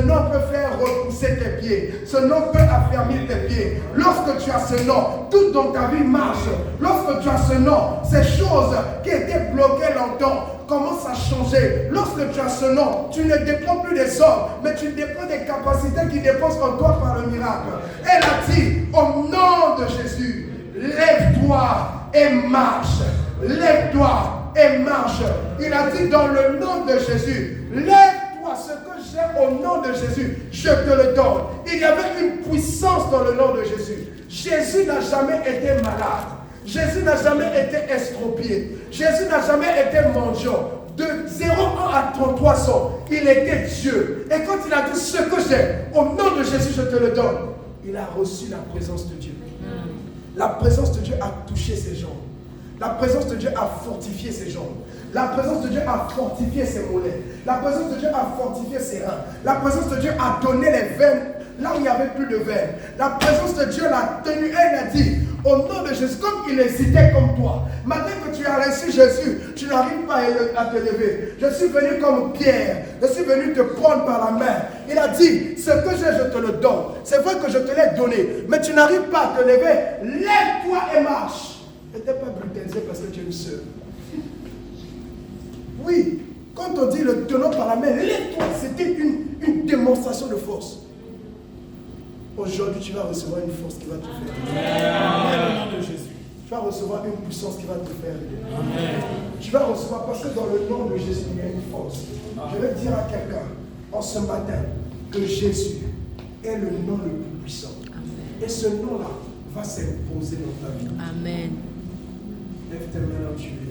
[SPEAKER 1] nom peut faire repousser tes pieds. Ce nom peut affermir tes pieds. Lorsque tu as ce nom, tout dans ta vie marche. Lorsque tu as ce nom, ces choses qui étaient bloquées longtemps commencent à changer. Lorsque tu as ce nom, tu ne dépends plus des hommes, mais tu dépends des capacités qui déposent en toi par le miracle. Elle a dit, au nom de Jésus, lève-toi et marche. Lève-toi et marche. Il a dit dans le nom de Jésus, lève-toi, ce que j'ai au nom de Jésus, je te le donne. Il y avait une puissance dans le nom de Jésus. Jésus n'a jamais été malade. Jésus n'a jamais été estropié. Jésus n'a jamais été mendiant. De 0 ans à 33 ans, il était Dieu. Et quand il a dit ce que j'ai, au nom de Jésus, je te le donne, il a reçu la présence de Dieu. La présence de Dieu a touché ses jambes. La présence de Dieu a fortifié ses jambes. La présence de Dieu a fortifié ses mollets. La présence de Dieu a fortifié ses reins. La présence de Dieu a donné les veines là où il n'y avait plus de veines. La présence de Dieu l'a tenu et il a dit, au nom de Jésus, comme il hésitait comme toi, maintenant que tu as reçu Jésus, tu n'arrives pas à te lever. Je suis venu comme Pierre, je suis venu te prendre par la main. Il a dit, ce que j'ai, je te le donne. C'est vrai que je te l'ai donné, mais tu n'arrives pas à te lever. Lève-toi et marche. Ne t'es pas brutalisé parce que tu es une sœur. Oui, quand on dit le tenant par la main, lève-toi, c'était une démonstration de force. Aujourd'hui, tu vas recevoir une force qui va te faire aider. Tu vas recevoir une puissance qui va te faire aider. Tu vas recevoir, parce que dans le nom de Jésus, il y a une force. Je vais dire à quelqu'un, en ce matin, que Jésus est le nom le plus puissant. Et ce nom-là va s'imposer dans ta vie.
[SPEAKER 2] Amen.
[SPEAKER 1] Lève tes mains là où tu es.